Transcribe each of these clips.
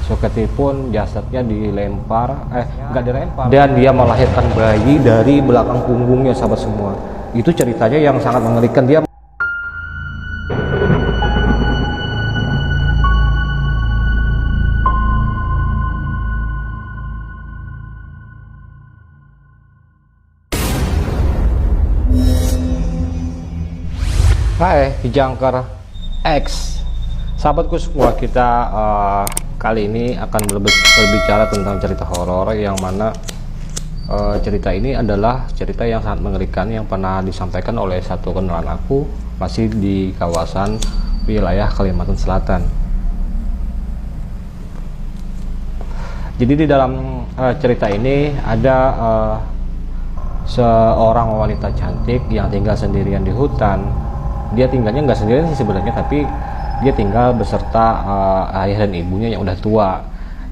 Suketi pun jasadnya dilempar, nggak dilempar, dan dia melahirkan bayi dari belakang punggungnya, sahabat semua. Itu ceritanya yang sangat mengerikan. Dia Hai, Kijangker X. Sahabatku semua, kita kali ini akan berbicara tentang cerita horor yang mana cerita ini adalah cerita yang sangat mengerikan yang pernah disampaikan oleh satu kenalan aku, masih di kawasan wilayah Kalimantan Selatan. Jadi di dalam cerita ini ada seorang wanita cantik yang tinggal sendirian di hutan. Dia tinggalnya nggak sendirian sih sebenarnya, tapi dia tinggal beserta ayah dan ibunya yang udah tua.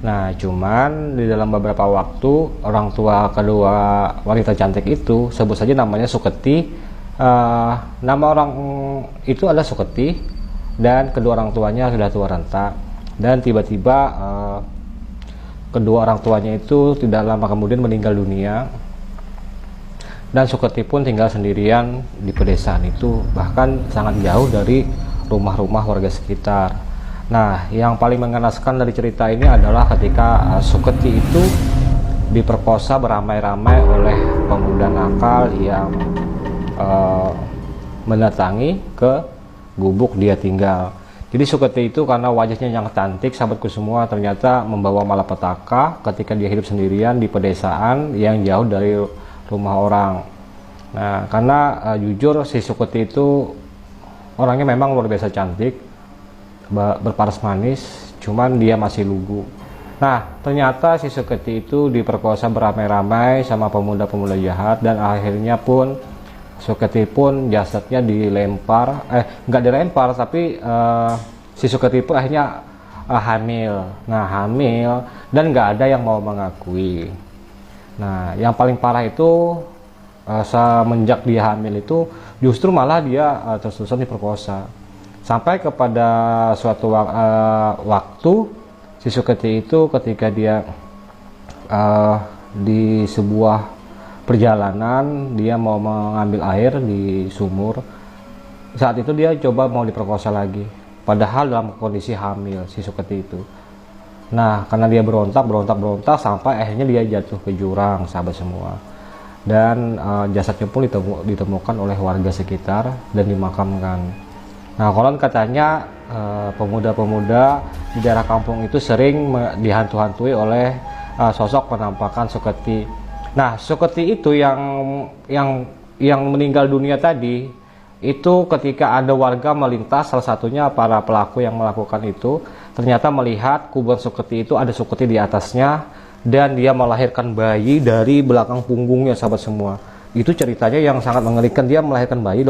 Nah, cuman di dalam beberapa waktu orang tua kedua wanita cantik itu, sebut saja namanya Suketi, nama orang itu adalah Suketi, dan kedua orang tuanya sudah tua renta. Dan tiba-tiba kedua orang tuanya itu tidak lama kemudian meninggal dunia. Dan Suketi pun tinggal sendirian di pedesaan itu, bahkan sangat jauh dari rumah-rumah warga sekitar. Nah, yang paling mengenaskan dari cerita ini adalah ketika Suketi itu diperkosa beramai-ramai oleh pemuda nakal yang mendatangi ke gubuk dia tinggal. Jadi Suketi itu karena wajahnya yang cantik, sahabatku semua, ternyata membawa malapetaka ketika dia hidup sendirian di pedesaan yang jauh dari rumah orang. Nah, karena jujur si Suketi itu orangnya memang luar biasa cantik, berparas manis, cuman dia masih lugu. Nah, ternyata si Suketi itu diperkosa beramai-ramai sama pemuda-pemuda jahat, dan akhirnya pun Suketi pun jasadnya dilempar, nggak dilempar, tapi si Suketi pun akhirnya hamil. Nah, hamil dan nggak ada yang mau mengakui. Nah, yang paling parah itu semenjak dia hamil itu justru malah dia terus-terusan diperkosa, sampai kepada suatu waktu si Suketi itu ketika dia di sebuah perjalanan, dia mau mengambil air di sumur. Saat itu dia coba mau diperkosa lagi, padahal dalam kondisi hamil si Suketi itu. Nah, karena dia berontak sampai akhirnya dia jatuh ke jurang, sahabat semua. Dan jasadnya pun ditemukan oleh warga sekitar dan dimakamkan. Nah, konon katanya pemuda-pemuda di daerah kampung itu sering dihantu-hantui oleh sosok penampakan Suketi. Nah, Suketi itu yang meninggal dunia tadi, itu ketika ada warga melintas, salah satunya para pelaku yang melakukan itu ternyata melihat kuburan Suketi itu ada Suketi di atasnya, dan dia melahirkan bayi dari belakang punggungnya, sahabat semua. Itu ceritanya yang sangat mengerikan. Dia melahirkan bayi